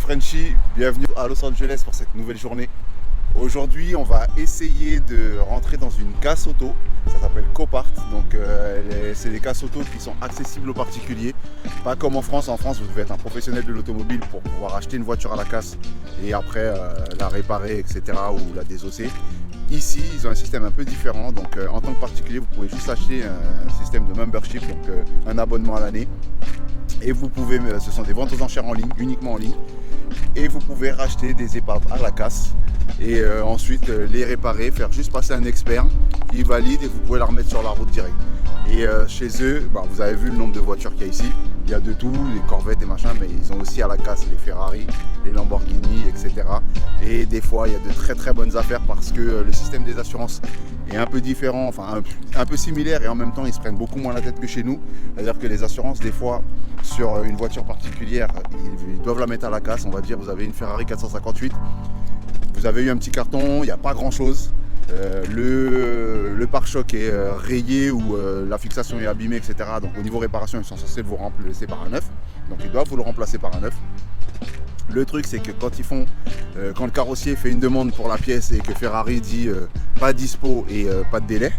Frenchy, bienvenue à Los Angeles pour cette nouvelle journée. Aujourd'hui, on va essayer de rentrer dans une casse auto, ça s'appelle Copart. Donc c'est des casses auto qui sont accessibles aux particuliers, pas comme en France. En France, vous devez être un professionnel de l'automobile pour pouvoir acheter une voiture à la casse et après la réparer, etc. ou la désosser. Ici, ils ont un système un peu différent. Donc en tant que particulier, vous pouvez juste acheter un système de membership, donc un abonnement à l'année. Et vous pouvez, ce sont des ventes aux enchères en ligne, uniquement en ligne. Et vous pouvez racheter des épaves à la casse et ensuite les réparer, faire juste passer un expert qui valide et vous pouvez la remettre sur la route direct. Et chez eux, vous avez vu le nombre de voitures qu'il y a ici, il y a de tout, les Corvettes et machin, mais ils ont aussi à la casse les Ferrari, les Lamborghini, etc. Et des fois il y a de très bonnes affaires parce que le système des assurances est un peu différent, enfin un peu similaire, et en même temps ils se prennent beaucoup moins la tête que chez nous. C'est-à-dire que les assurances, des fois, sur une voiture particulière, ils doivent la mettre à la casse. On va dire, vous avez une Ferrari 458, vous avez eu un petit carton, il n'y a pas grand chose, le pare-choc est rayé ou la fixation est abîmée, etc. Donc au niveau réparation, ils sont censés vous remplacer par un neuf, donc ils doivent vous le remplacer par un neuf. Le truc, c'est que quand le carrossier fait une demande pour la pièce et que Ferrari dit pas dispo et pas de délai,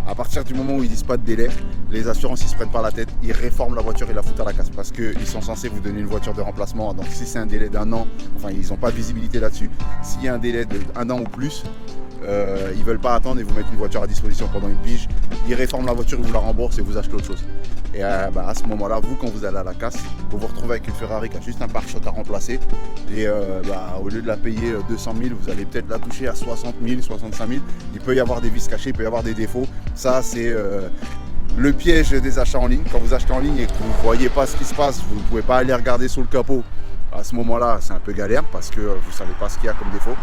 à partir du moment où ils disent pas de délai, les assurances ils se prennent pas la tête, ils réforment la voiture et la foutent à la casse parce qu'ils sont censés vous donner une voiture de remplacement. Donc si c'est un délai d'un an, enfin ils n'ont pas de visibilité là-dessus. S'il y a un délai d'un an ou plus, ils veulent pas attendre et vous mettre une voiture à disposition pendant une pige. Ils réforment la voiture, ils vous la remboursent et vous achetez autre chose. Et à ce moment-là, vous, quand vous allez à la casse, vous vous retrouvez avec une Ferrari qui a juste un pare-choc à remplacer. Et au lieu de la payer 200 000, vous allez peut-être la toucher à 60 000, 65 000. Il peut y avoir des vis cachées, il peut y avoir des défauts. Ça, c'est le piège des achats en ligne. Quand vous achetez en ligne et que vous ne voyez pas ce qui se passe, vous ne pouvez pas aller regarder sous le capot. À ce moment-là, c'est un peu galère parce que vous ne savez pas ce qu'il y a comme défaut.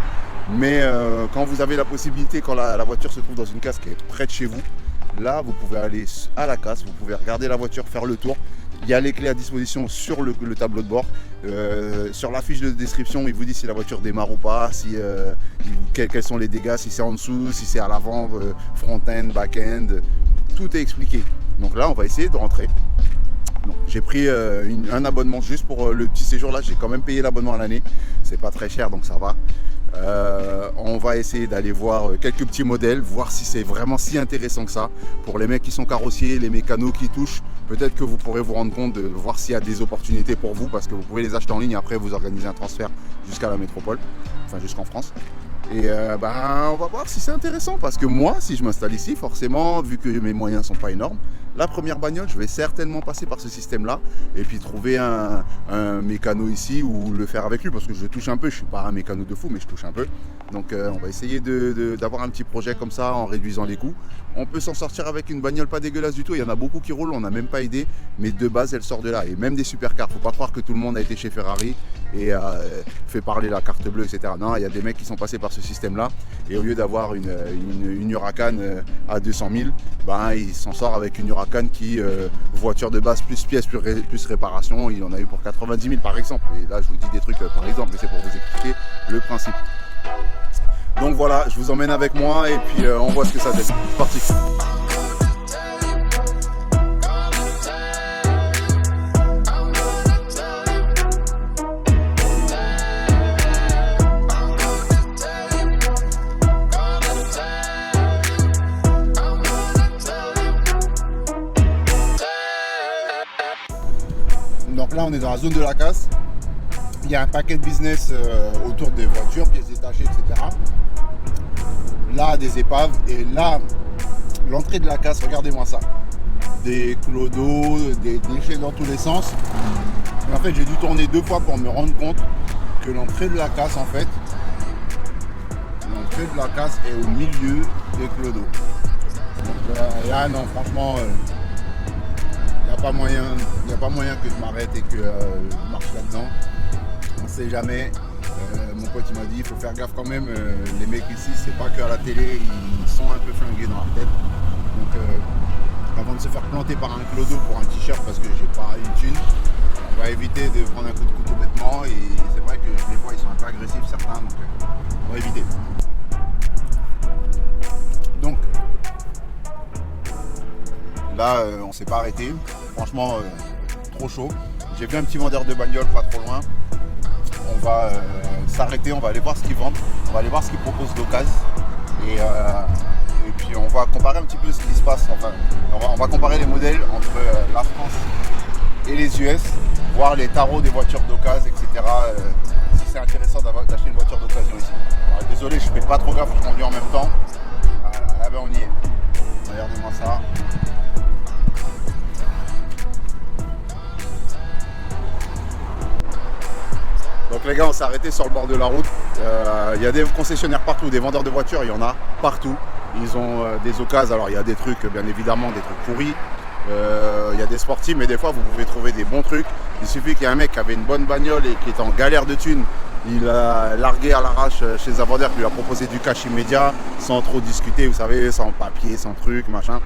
Mais quand vous avez la possibilité, quand la voiture se trouve dans une casse qui est près de chez vous, là vous pouvez aller à la casse, vous pouvez regarder la voiture, faire le tour. Il y a les clés à disposition sur le tableau de bord. Sur la fiche de description, il vous dit si la voiture démarre ou pas, quels sont les dégâts, si c'est en dessous, si c'est à l'avant, front-end, back-end, tout est expliqué. Donc là on va essayer de rentrer. J'ai pris un abonnement juste pour le petit séjour là, j'ai quand même payé l'abonnement à l'année, c'est pas très cher donc ça va. On va essayer d'aller voir quelques petits modèles, voir si c'est vraiment si intéressant que ça. Pour les mecs qui sont carrossiers, les mécanos qui touchent, peut-être que vous pourrez vous rendre compte de voir s'il y a des opportunités pour vous, parce que vous pouvez les acheter en ligne et après vous organisez un transfert jusqu'à la métropole, enfin jusqu'en France. Et on va voir si c'est intéressant, parce que moi, si je m'installe ici, forcément, vu que mes moyens ne sont pas énormes, la première bagnole, je vais certainement passer par ce système-là et puis trouver un mécano ici ou le faire avec lui, parce que je touche un peu, je ne suis pas un mécano de fou, mais je touche un peu. Donc on va essayer d'avoir un petit projet comme ça en réduisant les coûts. On peut s'en sortir avec une bagnole pas dégueulasse du tout, il y en a beaucoup qui roulent, on n'a même pas idée, mais de base elle sort de là. Et même des supercars, faut pas croire que tout le monde a été chez Ferrari et fait parler la carte bleue, etc. Non, il y a des mecs qui sont passés par ce système-là, et au lieu d'avoir une Huracan à 200 000, il s'en sort avec une Huracan qui, voiture de base plus pièces, plus réparation, il en a eu pour 90 000 par exemple. Et là je vous dis des trucs par exemple, mais c'est pour vous expliquer le principe. Donc voilà, je vous emmène avec moi et puis on voit ce que ça donne. C'est parti. Donc là on est dans la zone de la casse. Il y a un paquet de business autour des voitures, pièces détachées, etc. Là, des épaves. Et là, l'entrée de la casse, regardez-moi ça. Des clodos, des déchets dans tous les sens. Et en fait, j'ai dû tourner 2 fois pour me rendre compte que l'entrée de la casse, en fait, l'entrée de la casse est au milieu des clodos. Donc là, non, franchement, il n'y a pas moyen que je m'arrête et que je marche là-dedans. On sait jamais. Mon pote il m'a dit il faut faire gaffe quand même, les mecs ici c'est pas que à la télé, ils sont un peu flingués dans la tête. Donc avant de se faire planter par un clodo pour un t-shirt parce que j'ai pas une thune, on va éviter de prendre un coup de couteau bêtement, et c'est vrai que des fois ils sont un peu agressifs certains, donc on va éviter. Donc là on s'est pas arrêté, franchement trop chaud. J'ai vu un petit vendeur de bagnole pas trop loin. on va s'arrêter, on va aller voir ce qu'ils vendent, on va aller voir ce qu'ils proposent d'occasion. Et puis on va comparer un petit peu ce qui se passe. Enfin, on va comparer les modèles entre la France et les US, voir les tarots des voitures d'occasion, etc. Si c'est intéressant d'acheter une voiture d'occasion ici. Alors, désolé, je fais pas trop gaffe, je conduis en même temps. Ah ben on y est. Regardez-moi ça. Donc les gars, on s'est arrêté sur le bord de la route. Il y a des concessionnaires partout, des vendeurs de voitures, il y en a partout. Ils ont des occasions, alors il y a des trucs, bien évidemment, des trucs pourris. Il y a des sportifs, mais des fois vous pouvez trouver des bons trucs. Il suffit qu'il y ait un mec qui avait une bonne bagnole et qui est en galère de thunes. Il a largué à l'arrache chez un vendeur qui lui a proposé du cash immédiat, sans trop discuter, vous savez, sans papier, sans truc, machin.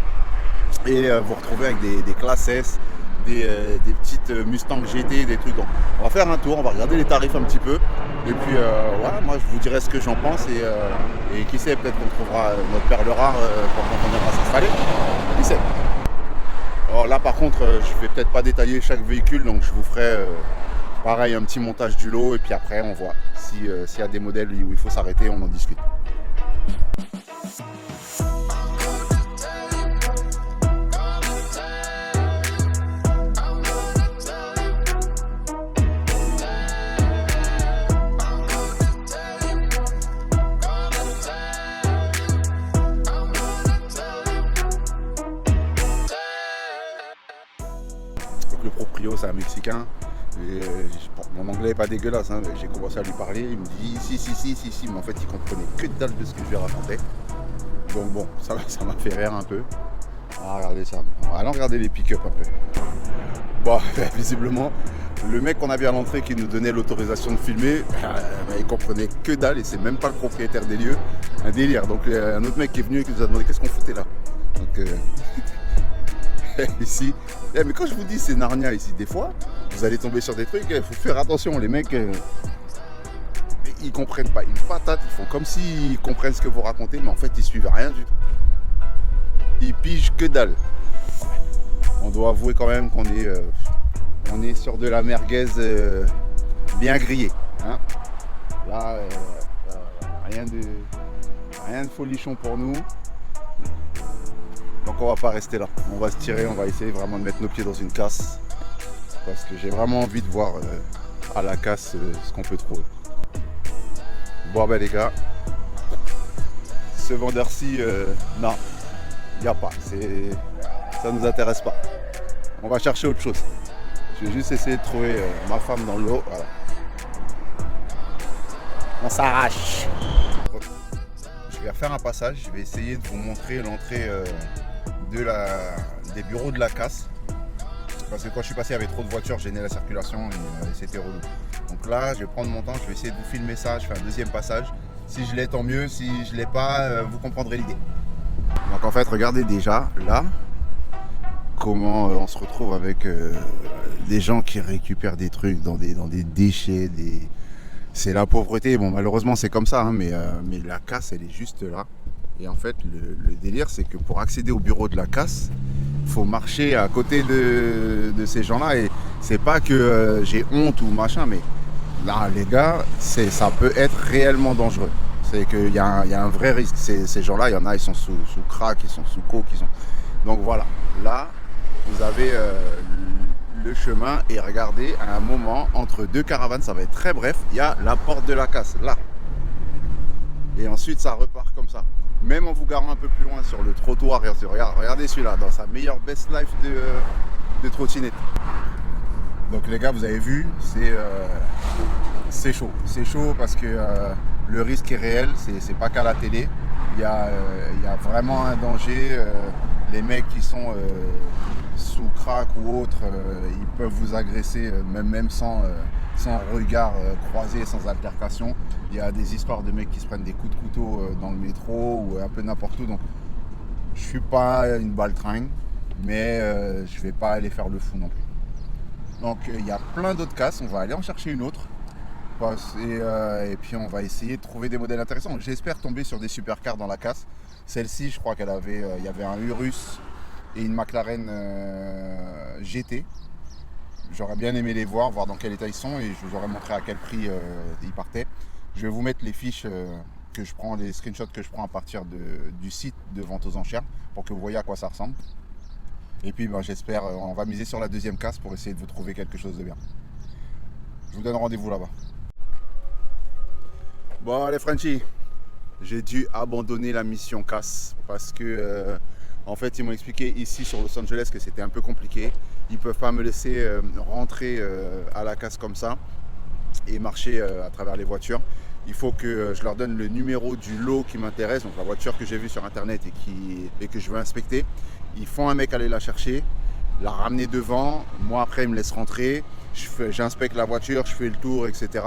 Et vous retrouvez avec des classes S, des petites Mustang GT, des trucs. Donc, on va faire un tour, on va regarder les tarifs un petit peu. Et puis voilà, moi je vous dirai ce que j'en pense et qui sait, peut-être qu'on trouvera notre perle rare quand on viendra s'installer. Qui sait. Alors là par contre, je vais peut-être pas détailler chaque véhicule, donc je vous ferai pareil un petit montage du lot et puis après on voit s'il y a des modèles où il faut s'arrêter, on en discute. Donc le proprio c'est un Mexicain. Et, mon anglais n'est pas dégueulasse, hein, j'ai commencé à lui parler, il me dit si, mais en fait il comprenait que dalle de ce que je lui racontais. Donc bon, ça m'a fait rire un peu. Ah, regardez ça, allons regarder les pick-up un peu. Bon, visiblement, le mec qu'on avait à l'entrée qui nous donnait l'autorisation de filmer, il comprenait que dalle et c'est même pas le propriétaire des lieux. Un délire. Donc un autre mec qui est venu et qui nous a demandé qu'est-ce qu'on foutait là. Donc ici, mais quand je vous dis c'est Narnia ici, des fois, vous allez tomber sur des trucs, il faut faire attention, les mecs, ils comprennent pas, ils patatent, ils font comme s'ils comprennent ce que vous racontez, mais en fait ils suivent rien du tout. Ils pigent que dalle. On doit avouer quand même qu'on est sur de la merguez bien grillée. Hein. Là, rien de folichon pour nous. Donc on va pas rester là, on va se tirer, on va essayer vraiment de mettre nos pieds dans une casse parce que j'ai vraiment envie de voir à la casse ce qu'on peut trouver. Bon ben les gars, ce vendeur-ci, non, il n'y a pas, ça nous intéresse pas. On va chercher autre chose. Je vais juste essayer de trouver ma femme dans l'eau. Voilà. On s'arrache. Je vais refaire un passage, je vais essayer de vous montrer l'entrée des bureaux de la casse. Parce que quand je suis passé, il y avait trop de voitures, gênait la circulation et c'était relou. Donc là, je vais prendre mon temps, je vais essayer de vous filmer ça, je fais un deuxième passage. Si je l'ai, tant mieux, si je ne l'ai pas, vous comprendrez l'idée. Donc en fait, regardez déjà là comment on se retrouve avec des gens qui récupèrent des trucs dans des déchets, c'est la pauvreté. Bon, malheureusement, c'est comme ça, hein, mais la casse, elle est juste là. Et en fait, le délire, c'est que pour accéder au bureau de la casse, il faut marcher à côté de ces gens-là. Et c'est pas que j'ai honte ou machin, mais là, les gars, ça peut être réellement dangereux. C'est qu'il y a un vrai risque. Ces gens-là, il y en a, ils sont sous crack, ils sont sous coke, Donc voilà, là, vous avez le chemin et regardez, à un moment, entre deux caravanes, ça va être très bref, il y a la porte de la casse, là. Et ensuite, ça repart comme ça. Même en vous garant un peu plus loin sur le trottoir, regardez celui-là, dans sa meilleure best life de trottinette. Donc les gars, vous avez vu, c'est chaud. C'est chaud parce que le risque est réel, c'est pas qu'à la télé. Il y a vraiment un danger. Les mecs qui sont sous crack ou autre, ils peuvent vous agresser même sans regard croisé, sans altercation. Il y a des histoires de mecs qui se prennent des coups de couteau dans le métro ou un peu n'importe où. Donc je suis pas une baltringue, mais je vais pas aller faire le fou non plus. Donc il y a plein d'autres casses, on va aller en chercher une autre. Et puis on va essayer de trouver des modèles intéressants. J'espère tomber sur des supercars dans la casse. Celle-ci, je crois il y avait un Urus et une McLaren GT. J'aurais bien aimé les voir dans quel état ils sont et je vous aurais montré à quel prix ils partaient. Je vais vous mettre les fiches que je prends, les screenshots que je prends à partir du site de vente aux enchères pour que vous voyez à quoi ça ressemble. Et puis j'espère, on va miser sur la deuxième casse pour essayer de vous trouver quelque chose de bien. Je vous donne rendez-vous là-bas. Bon allez Frenchy, j'ai dû abandonner la mission casse parce que en fait ils m'ont expliqué ici sur Los Angeles que c'était un peu compliqué. Ils ne peuvent pas me laisser rentrer à la casse comme ça et marcher à travers les voitures. Il faut que je leur donne le numéro du lot qui m'intéresse, donc la voiture que j'ai vue sur internet et que je veux inspecter. Ils font un mec aller la chercher, la ramener devant, moi après ils me laissent rentrer, j'inspecte la voiture, je fais le tour, etc.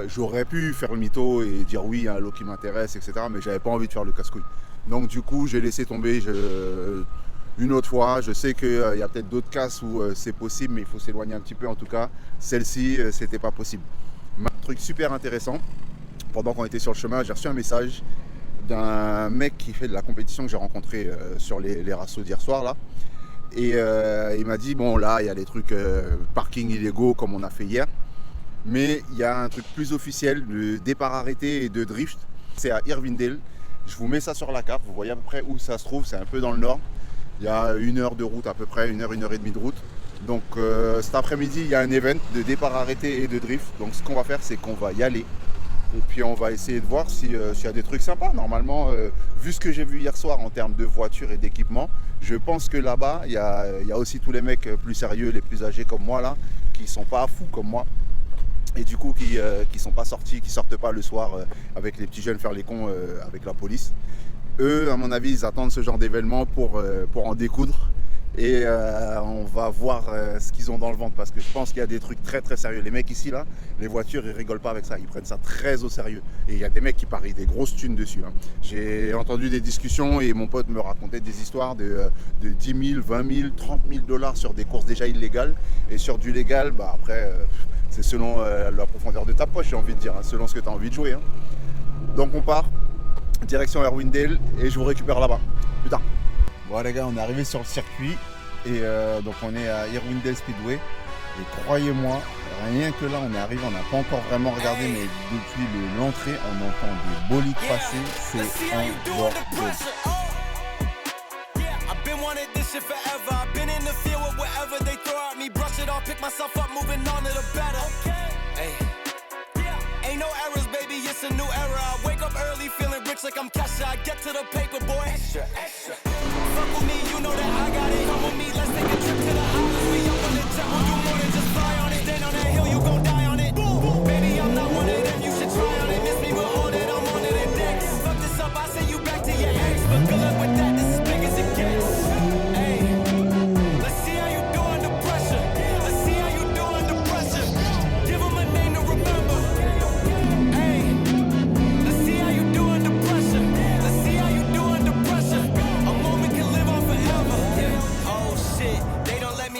J'aurais pu faire le mytho et dire oui, il y a un lot qui m'intéresse, etc. Mais j'avais pas envie de faire le casse-couille. Donc du coup, j'ai laissé tomber une autre fois. Je sais qu'il y a peut-être d'autres casses où c'est possible, mais il faut s'éloigner un petit peu. En tout cas, celle-ci, c'était pas possible. Un truc super intéressant. Pendant qu'on était sur le chemin, j'ai reçu un message d'un mec qui fait de la compétition que j'ai rencontré sur les rassos d'hier soir là. Et il m'a dit, bon là, il y a les trucs parking illégaux comme on a fait hier. Mais il y a un truc plus officiel, de départ arrêté et de drift. C'est à Irvingdale. Je vous mets ça sur la carte. Vous voyez à peu près où ça se trouve. C'est un peu dans le nord. Il y a 1 heure de route à peu près, 1 heure et demie de route. Donc cet après-midi, il y a un event de départ arrêté et de drift. Donc ce qu'on va faire, c'est qu'on va y aller. Et puis on va essayer de voir s'il y a des trucs sympas. Normalement, vu ce que j'ai vu hier soir en termes de voitures et d'équipement, je pense que là-bas, il y a aussi tous les mecs plus sérieux, les plus âgés comme moi là, qui sont pas fous comme moi. Et du coup qui sont pas sortis, qui sortent pas le soir avec les petits jeunes faire les cons avec la police. Eux, à mon avis, ils attendent ce genre d'événement pour en découdre. Et on va voir ce qu'ils ont dans le ventre parce que je pense qu'il y a des trucs très très sérieux. Les mecs ici là, les voitures, ils rigolent pas avec ça, ils prennent ça très au sérieux. Et il y a des mecs qui parient des grosses thunes dessus. Hein. J'ai entendu des discussions et mon pote me racontait des histoires de 10 000, 20 000, 30 000 $ sur des courses déjà illégales. Et sur du légal, bah après, c'est selon la profondeur de ta poche, j'ai envie de dire, hein, selon ce que tu as envie de jouer. Hein. Donc on part, direction Irvingdale et je vous récupère là-bas. Putain. Bon les gars, on est arrivé sur le circuit et donc on est à Irvingdale Speedway et croyez-moi, rien que là on est arrivé, on n'a pas encore vraiment regardé mais depuis l'entrée on entend des bolides passer, c'est un bordel. It's a new era. I wake up early feeling rich like I'm Kesha. I get to the paper, boy. Extra, extra. Fuck with me, you know that I got it. Come with me, let's take a trip to the islands. We up on the jet, we'll do more than just fly on it. Stand on that hill, you gon' die on it. Boom, baby, I'm not one of them. You should try on it. Miss me with all that, I'm on to the decks. Fuck this up, I send you back to your ex. But good luck with that, this is big as it gets. Hey, let's see how you do under pressure. Let's see how you do under pressure. Give them a name to remember. Hey.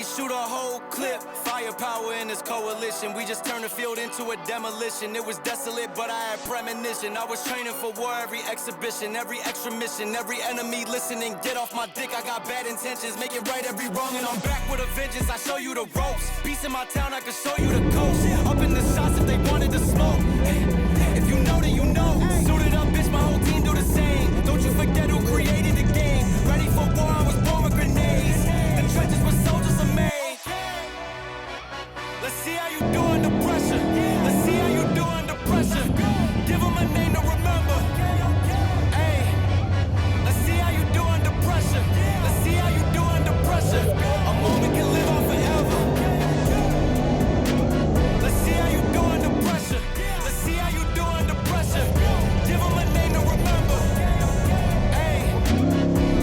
Shoot a whole clip, firepower in this coalition. We just turned the field into a demolition. It was desolate, but I had premonition. I was training for war, every exhibition, every extra mission, every enemy listening. Get off my dick, I got bad intentions. Make it right every wrong, and I'm back with a vengeance. I show you the ropes. Peace in my town, I can show you the coast. Up in the shots if they wanted to smoke. If you know, then you know. Suited up, bitch, my whole team do the same. Don't you forget who created the game. Ready for war, I was born with grenades. The trenches were soldiers are made. Let's see how you do under pressure. Let's see how you do under pressure. Give them a name to remember. Hey, let's see how you do under pressure. Let's see how you do under pressure. A moment can live on forever. Let's see how you do under pressure. Let's see how you do under pressure. Give them a name to remember. Hey,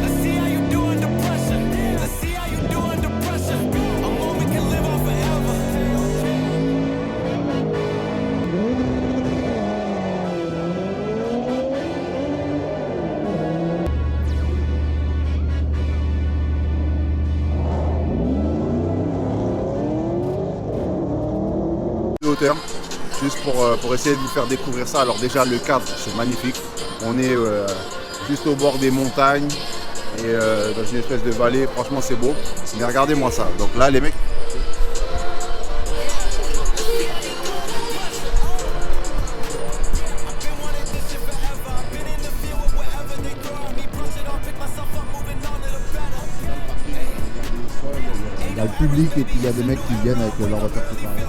let's see how you do under pressure. Let's see how you do under pressure. A moment can live on forever. Hauteur, juste pour essayer de vous faire découvrir ça. Alors déjà le cadre c'est magnifique, on est juste au bord des montagnes et dans une espèce de vallée, franchement c'est beau, mais regardez-moi ça. Donc là les mecs, public et puis il y a des mecs qui viennent avec leur voiture tout arrière.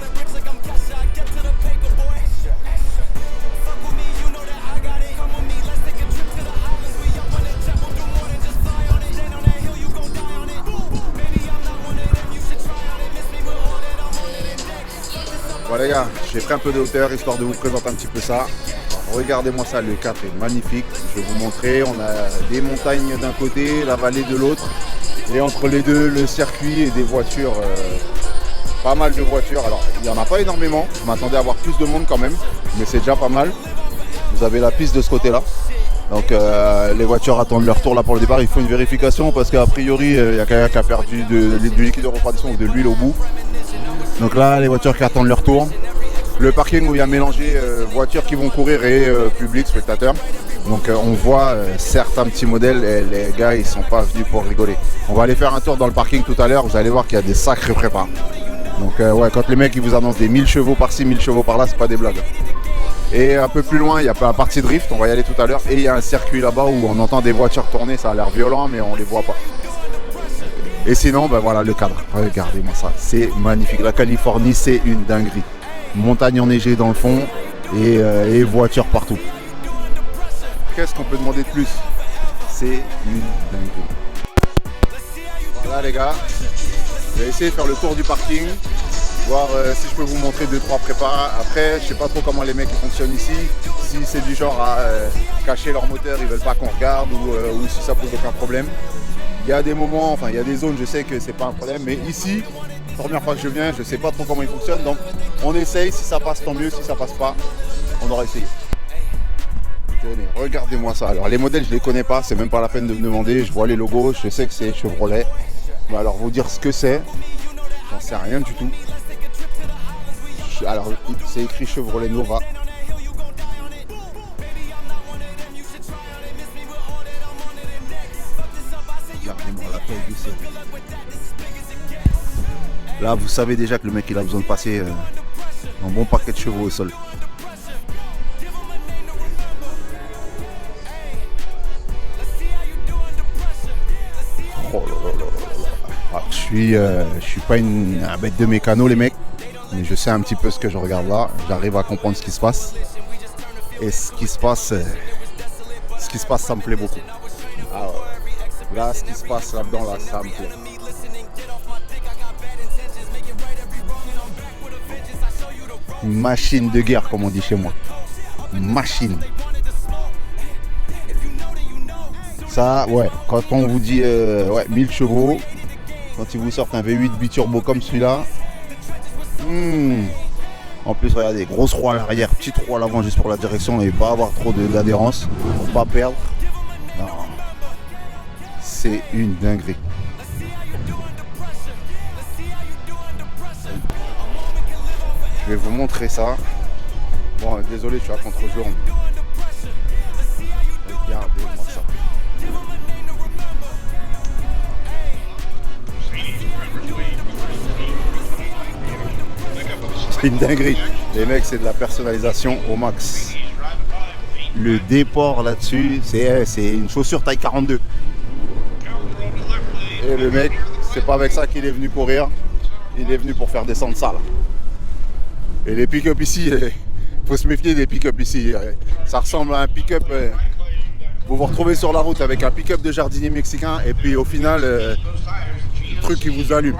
Bon les gars, j'ai pris un peu de hauteur histoire de vous présenter un petit peu ça. Regardez-moi ça, le cap est magnifique. Je vais vous montrer, on a des montagnes d'un côté, la vallée de l'autre. Et entre les deux, le circuit et des voitures, pas mal de voitures. Alors, il n'y en a pas énormément, je m'attendais à avoir plus de monde quand même, mais c'est déjà pas mal. Vous avez la piste de ce côté-là. Donc les voitures attendent leur tour là pour le départ. Il faut une vérification parce qu'a priori, il y a quelqu'un qui a perdu du liquide de refroidissement ou de l'huile au bout. Donc là, les voitures qui attendent leur tour. Le parking où il y a mélangé voitures qui vont courir et public, spectateurs. Donc on voit certains petits modèles et les gars ils sont pas venus pour rigoler. On va aller faire un tour dans le parking tout à l'heure, vous allez voir qu'il y a des sacrés prépas. Donc ouais, quand les mecs ils vous annoncent des 1000 chevaux par-ci, 1000 chevaux par-là, c'est pas des blagues. Et un peu plus loin, il y a un parti drift, on va y aller tout à l'heure. Et il y a un circuit là-bas où on entend des voitures tourner, ça a l'air violent mais on les voit pas. Et sinon, ben voilà le cadre, regardez-moi ça, c'est magnifique. La Californie c'est une dinguerie. Montagne enneigée dans le fond et voitures partout. Qu'est-ce qu'on peut demander de plus? C'est une dinguerie. Voilà les gars, je vais essayer de faire le tour du parking, voir si je peux vous montrer 2-3 prépas. Après, je sais pas trop comment les mecs fonctionnent ici, si c'est du genre à cacher leur moteur, ils veulent pas qu'on regarde ou si ça pose aucun problème. Il y a des moments, enfin il y a des zones, je sais que c'est pas un problème, mais ici, première fois que je viens, je sais pas trop comment ils fonctionnent, donc on essaye, si ça passe tant mieux, si ça passe pas, on aura essayé. Tenez, regardez-moi ça. Alors les modèles je les connais pas, c'est même pas la peine de me demander, je vois les logos, je sais que c'est Chevrolet. Mais alors vous dire ce que c'est, j'en sais rien du tout. Alors c'est écrit Chevrolet Nova. Regardez-moi la taille du série. Là vous savez déjà que le mec il a besoin de passer un bon paquet de chevaux au sol. Oh là là là là. Alors, je suis pas un bête de mécano les mecs, mais je sais un petit peu ce que je regarde là. J'arrive à comprendre ce qui se passe. Et ce qui se passe, ça me plaît beaucoup. Ah ouais. Là, ce qui se passe là-dedans, là, ça me plaît. Une machine de guerre, comme on dit chez moi. Une machine. Ça, ouais, quand on vous dit 1000 chevaux, quand ils vous sortent un V8 biturbo comme celui-là, en plus, regardez, grosse roue à l'arrière, petite roue à l'avant juste pour la direction et pas avoir trop d'adhérence, pour pas perdre. Non, c'est une dinguerie. Je vais vous montrer ça. Bon, désolé, je suis à contre-jour. Regardez-moi ça. C'est une dinguerie. Les mecs, c'est de la personnalisation au max. Le déport là-dessus, c'est une chaussure taille 42. Et le mec, c'est pas avec ça qu'il est venu courir. Il est venu pour faire descendre ça là. Et les pick-up ici, il faut se méfier des pick-up ici. Ça ressemble à un pick-up. Vous vous retrouvez sur la route avec un pick-up de jardinier mexicain et puis au final, le truc qui vous allume.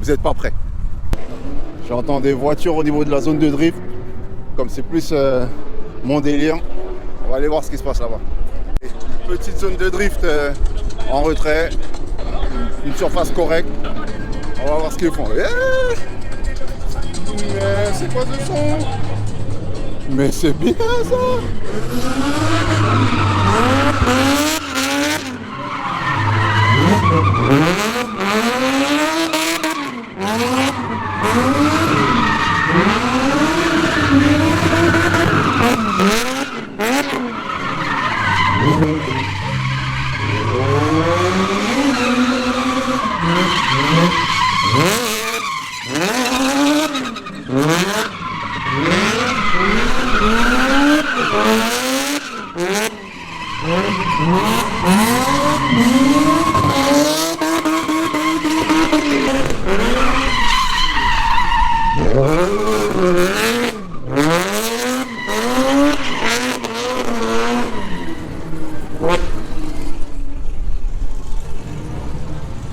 Vous n'êtes pas prêt. J'entends des voitures au niveau de la zone de drift. Comme c'est plus mon délire, on va aller voir ce qui se passe là-bas. Petite zone de drift en retrait. Une surface correcte. On va voir ce qu'ils font. Mais c'est quoi ce son? Mais c'est bien ça.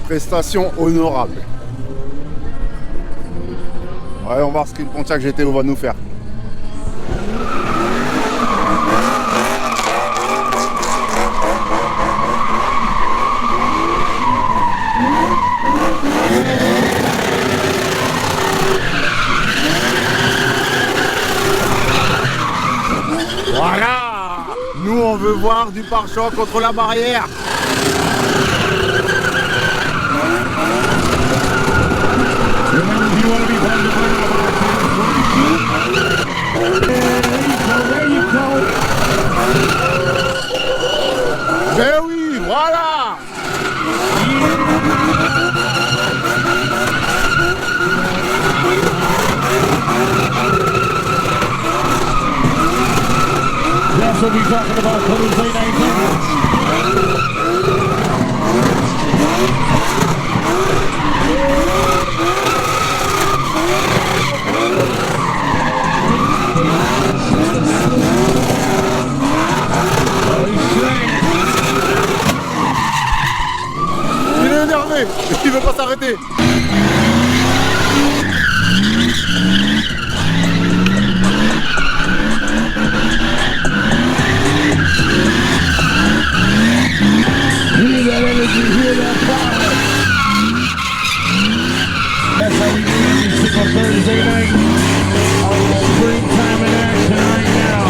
Prestation honorable. Ouais, on va voir ce qu'une Pontiac GTO va nous faire. Voilà! Nous, on veut voir du pare-choc contre la barrière. Ben oui, voilà! That's what we're talking about, Thursday night match. Il est énervé, il veut pas s'arrêter. Hear that energy, hear that power. That's how we do every single Thursday night. Springtime in action right now.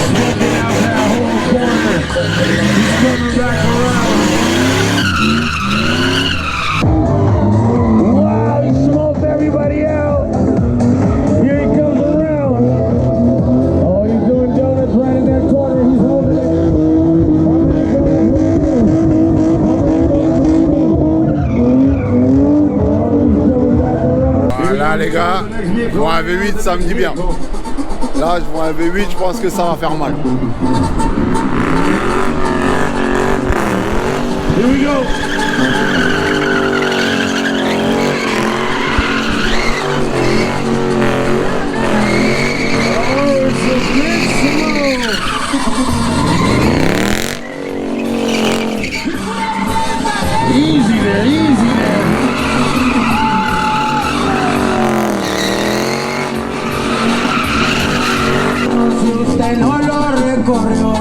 Smoking out that whole corner. He's coming back around. Wow, he smoked everybody out. Here he comes around. Oh, he's doing donuts right in that corner. He's holding it. Voilà les gars, je vois un V8, ça me dit bien. Là, je vois un V8, je pense que ça va faire mal. Here we go. Oh, it's a big smoke. Easy there, easy there. Usted no lo recorrió.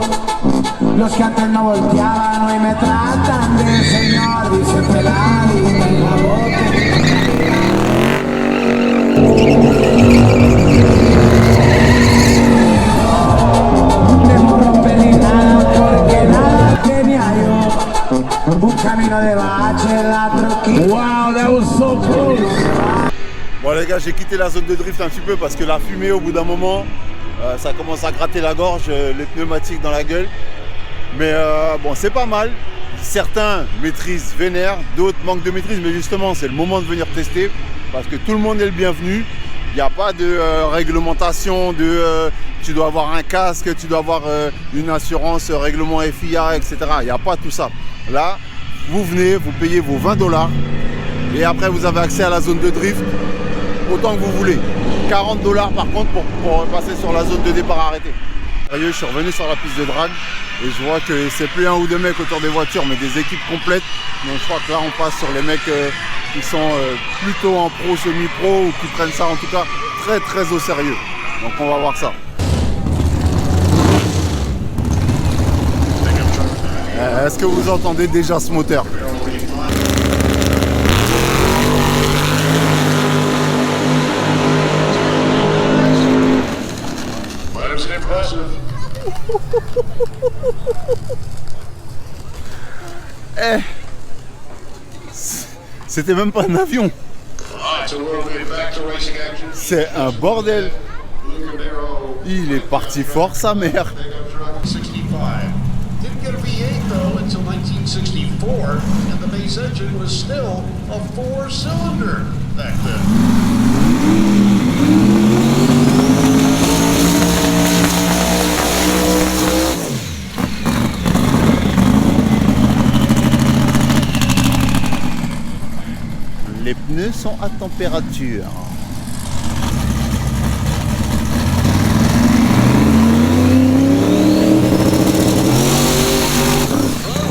Los que antes no volteaban hoy me tratan de señor. Dice peladita en la boca. No rompe ni nada porque nada tenía yo. Un camino de bache, la troquilla. Wow, that was so close. Bon les gars, j'ai quitté la zone de drift un petit peu parce que la fumée au bout d'un moment, ça commence à gratter la gorge, les pneumatiques dans la gueule. Mais bon, c'est pas mal. Certains maîtrisent vénère, d'autres manquent de maîtrise, mais justement c'est le moment de venir tester parce que tout le monde est le bienvenu. Il n'y a pas de réglementation de tu dois avoir un casque, tu dois avoir une assurance, règlement FIA, etc. Il n'y a pas tout ça. Là, vous venez, vous payez vos 20 $ et après vous avez accès à la zone de drift autant que vous voulez. 40 $ par contre pour passer sur la zone de départ arrêté. Je suis revenu sur la piste de drag et je vois que c'est plus un ou deux mecs autour des voitures mais des équipes complètes. Donc je crois que là on passe sur les mecs qui sont plutôt en pro, semi-pro ou qui prennent ça en tout cas très très au sérieux. Donc on va voir ça. Est-ce que vous entendez déjà ce moteur ? Eh, c'était même pas un avion. C'est un bordel. Il est parti fort sa mère. Didn't get a V8 though until 1964, and the base engine was still a 4-cylinder back then. Les pneus sont à température.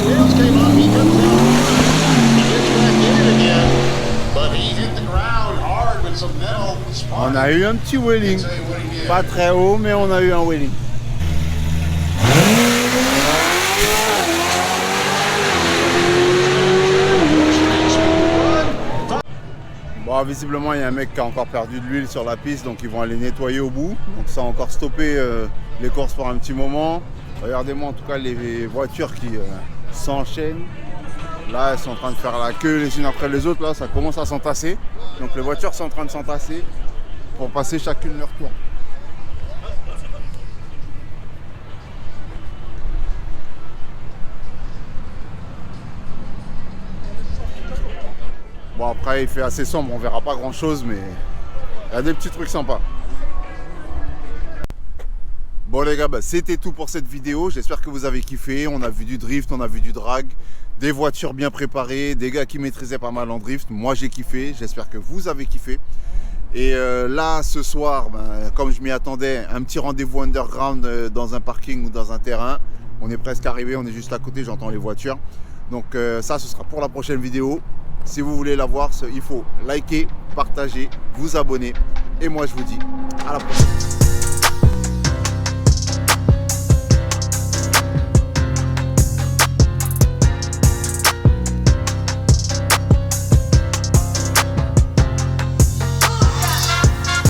Wheels came off, he comes out. He gets back a eu un petit wheeling. Pas très haut, mais on a eu un wheeling. Bon, visiblement, il y a un mec qui a encore perdu de l'huile sur la piste, donc ils vont aller nettoyer au bout. Donc ça a encore stoppé les courses pour un petit moment. Regardez-moi en tout cas les voitures qui s'enchaînent. Là, elles sont en train de faire la queue les unes après les autres. Là, ça commence à s'entasser. Donc les voitures sont en train de s'entasser pour passer chacune leur tour. Bon, après, il fait assez sombre, on verra pas grand chose, mais il y a des petits trucs sympas. Bon les gars, c'était tout pour cette vidéo. J'espère que vous avez kiffé. On a vu du drift, on a vu du drag, des voitures bien préparées, des gars qui maîtrisaient pas mal en drift. Moi j'ai kiffé, j'espère que vous avez kiffé. Et là ce soir, comme je m'y attendais, un petit rendez-vous underground dans un parking ou dans un terrain. On est presque arrivé, on est juste à côté, j'entends les voitures. Donc ça, ce sera pour la prochaine vidéo. Si vous voulez la voir, il faut liker, partager, vous abonner. Et moi je vous dis à la prochaine.